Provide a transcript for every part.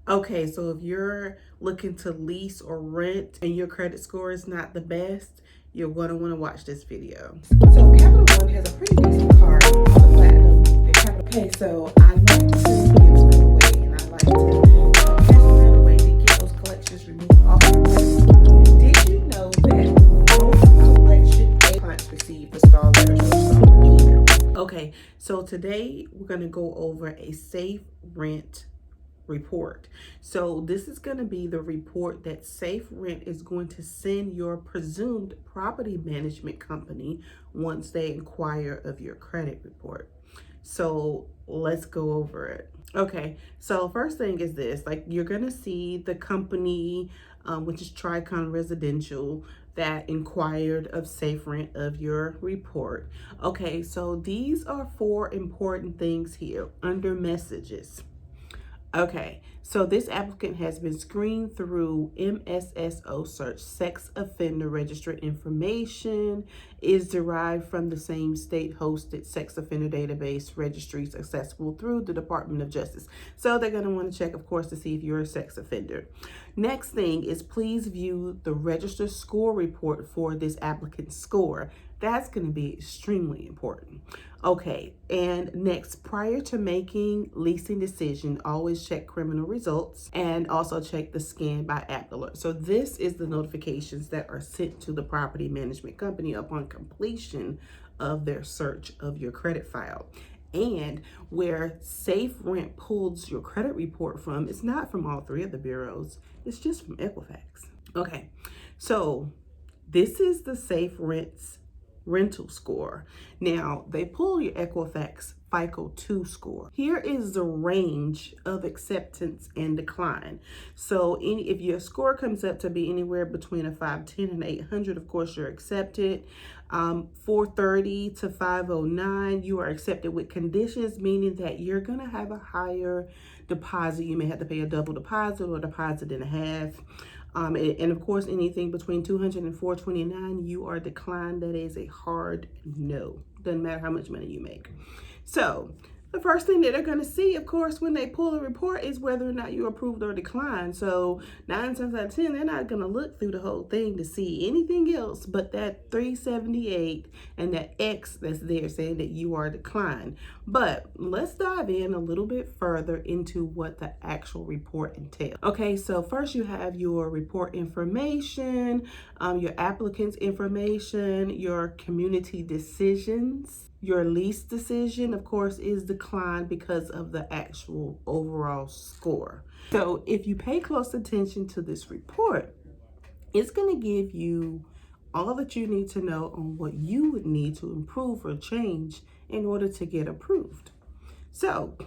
Okay, so if you're looking to lease or rent and your credit score is not the best, you're going to want to watch this video. So Capital One has a pretty decent card called the Platinum. Okay, so I like to give them away, and I like to cash them out away to get those collections removed off your credit. Did you know that most collection clients receive the star letters or star email? Okay, so today we're going to go over a SafeRent report. So this is going to be the report that SafeRent is going to send your presumed property management company once they inquire of your credit report. So let's go over it. Okay, so first thing is this, like you're going to see the company, which is Tricon Residential, that inquired of SafeRent of your report. Okay, so these are 4 important things here under messages. Okay, so this applicant has been screened through MSSO search. Sex offender registry information is derived from the same state hosted sex offender database registries accessible through the Department of Justice. So they're going to want to check, of course, to see if you're a sex offender. Next thing is please view the register score report for this applicant's score. That's going to be extremely important. Okay, and next, prior to making leasing decision, always check criminal results and also check the scan by app alert. So this is the notifications that are sent to the property management company upon completion of their search of your credit file. And where SafeRent pulls your credit report from, it's not from all 3 of the bureaus, it's just from Equifax. Okay, so this is the SafeRent's rental score. Now, they pull your Equifax FICO 2 score. Here is the range of acceptance and decline. So if your score comes up to be anywhere between a 510 and 800, of course, you're accepted. 430 to 509, you are accepted with conditions, meaning that you're going to have a higher deposit. You may have to pay a double deposit or a deposit and a half. And of course, anything between 200 and 429, you are declined. That is a hard no. Doesn't matter how much money you make. So the first thing that they're going to see, of course, when they pull a report is whether or not you approved or declined. So 9 times out of 10, they're not going to look through the whole thing to see anything else but that 378 and that X that's there saying that you are declined. But let's dive in a little bit further into what the actual report entails. Okay, so first you have your report information, your applicant's information, your community decisions. Your lease decision, of course, is declined because of the actual overall score. So if you pay close attention to this report, it's going to give you all that you need to know on what you would need to improve or change in order to get approved. So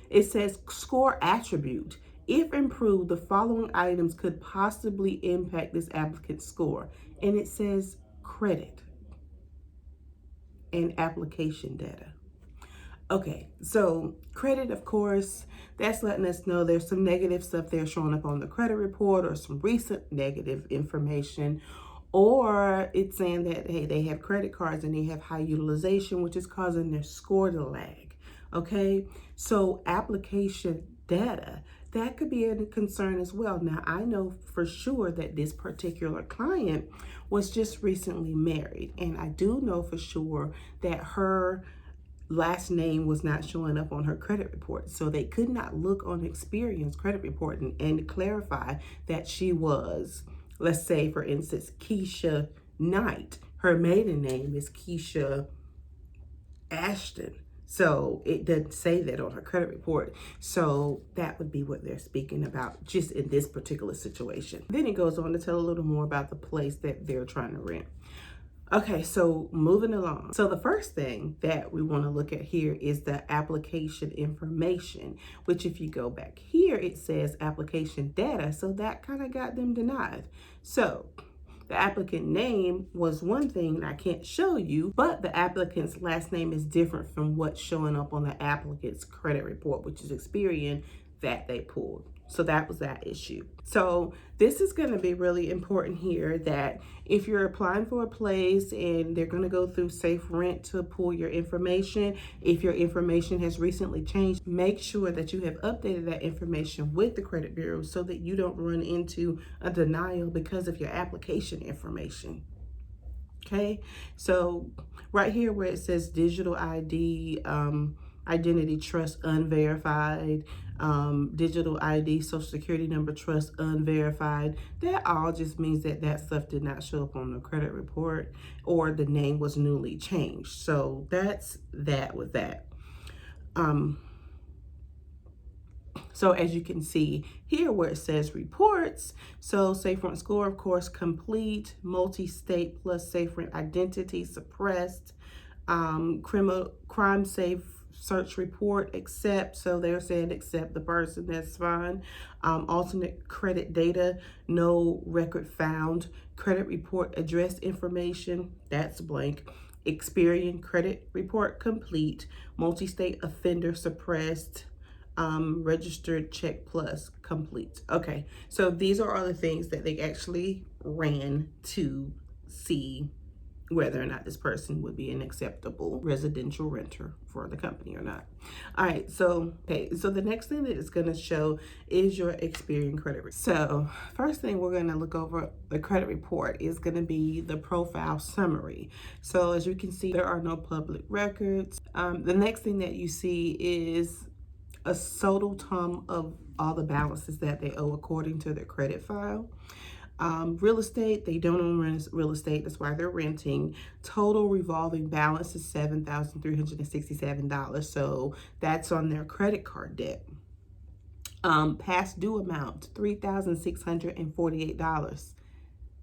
it says score attribute. If improved, the following items could possibly impact this applicant's score. And it says credit and application data. Okay, so credit, of course, that's letting us know there's some negative stuff there showing up on the credit report or some recent negative information, or it's saying that, hey, they have credit cards and they have high utilization, which is causing their score to lag. Okay, so application data, that could be a concern as well. Now, I know for sure that this particular client was just recently married, and I do know for sure that her last name was not showing up on her credit report. So they could not look on Experian's credit report and clarify that she was, let's say, for instance, Keisha Knight. Her maiden name is Keisha Ashton. So it doesn't say that on her credit report. So that would be what they're speaking about just in this particular situation. Then it goes on to tell a little more about the place that they're trying to rent. Okay, so moving along. So the first thing that we want to look at here is the application information, which if you go back here, it says application data. So that kind of got them denied. So the applicant name was one thing I can't show you, but the applicant's last name is different from what's showing up on the applicant's credit report, which is Experian that they pulled. So that was that issue. So this is going to be really important here, that if you're applying for a place and they're going to go through SafeRent to pull your information, if your information has recently changed, make sure that you have updated that information with the credit bureau so that you don't run into a denial because of your application information. Okay, so right here where it says digital ID, identity trust unverified, digital ID, social security number trust unverified, that all just means that that stuff did not show up on the credit report or the name was newly changed. So that's that with that. So as you can see here where it says reports, so SafeRent score, of course, complete, multi-state plus SafeRent identity suppressed, crime safe search report accept, so they're saying accept the person, that's fine. Alternate credit data, no record found. Credit report address information, that's blank. Experian credit report complete. Multi-state offender suppressed. Registered check plus complete. Okay, so these are all the things that they actually ran to see whether or not this person would be an acceptable residential renter for the company or not. All right, so the next thing that it's going to show is your Experian credit report. So first thing we're going to look over the credit report is going to be the profile summary. So as you can see, there are no public records. The next thing that you see is a total sum of all the balances that they owe according to their credit file. Real estate, they don't own real estate, that's why they're renting. Total revolving balance is $7,367, so that's on their credit card debt. Past due amount, $3,648.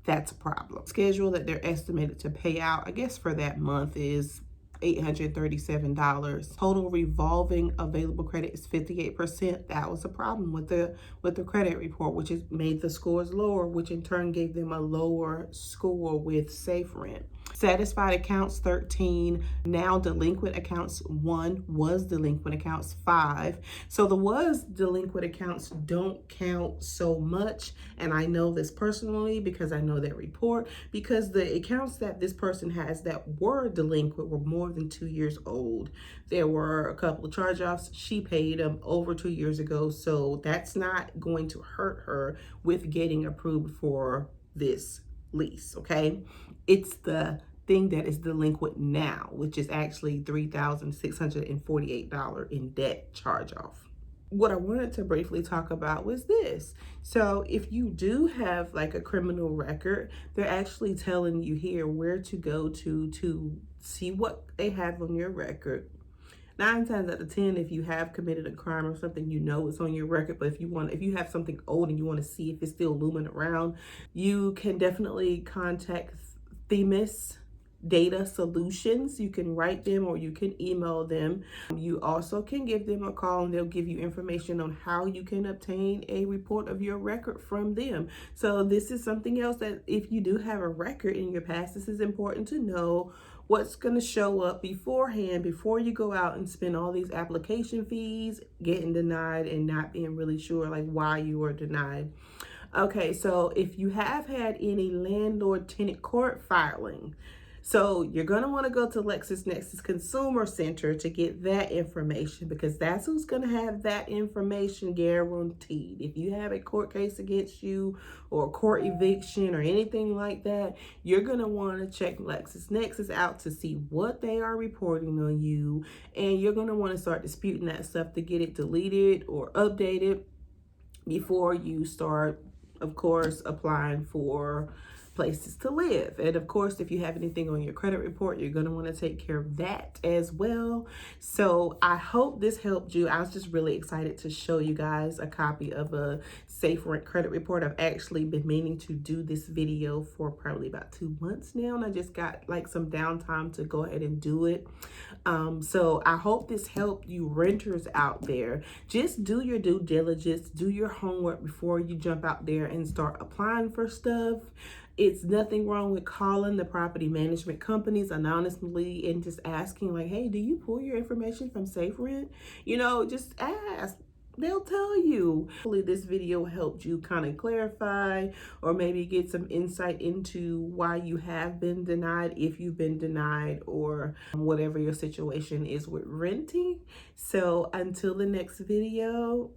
That's a problem. Schedule that they're estimated to pay out, I guess for that month, is $837. Total revolving available credit is 58%. That was a problem with the credit report, which has made the scores lower, which in turn gave them a lower score with SafeRent. Satisfied accounts 13, now delinquent accounts 1, was delinquent accounts 5. So the was delinquent accounts don't count so much, and I know this personally because I know that report, because the accounts that this person has that were delinquent were more than 2 years old. There were a couple of charge-offs. She paid them over 2 years ago, so that's not going to hurt her with getting approved for this lease, okay? It's the thing that is delinquent now, which is actually $3,648 in debt charge-off. What I wanted to briefly talk about was this. So if you do have like a criminal record, they're actually telling you here where to go to see what they have on your record. 9 times out of 10, if you have committed a crime or something, you know it's on your record. But if you have something old and you want to see if it's still looming around, you can definitely contact Themis Data Solutions. You can write them or you can email them. You also can give them a call and they'll give you information on how you can obtain a report of your record from them. So this is something else that if you do have a record in your past, this is important to know what's going to show up beforehand before you go out and spend all these application fees, getting denied and not being really sure like why you were denied. Okay, so if you have had any landlord-tenant court filing, so you're going to want to go to LexisNexis Consumer Center to get that information, because that's who's going to have that information guaranteed. If you have a court case against you or a court eviction or anything like that, you're going to want to check LexisNexis out to see what they are reporting on you. And you're going to want to start disputing that stuff to get it deleted or updated before you start, of course, applying for places to live. And of course, if you have anything on your credit report, you're going to want to take care of that as well. So I hope this helped you. I was just really excited to show you guys a copy of a SafeRent credit report. I've actually been meaning to do this video for probably about 2 months now, and I just got like some downtime to go ahead and do it. So I hope this helped you renters out there. Just do your due diligence, do your homework before you jump out there and start applying for stuff. It's nothing wrong with calling the property management companies anonymously and just asking like, hey, do you pull your information from SafeRent? You know, just ask. they'll tell you. Hopefully this video helped you kind of clarify or maybe get some insight into why you have been denied, if you've been denied, or whatever your situation is with renting. So until the next video,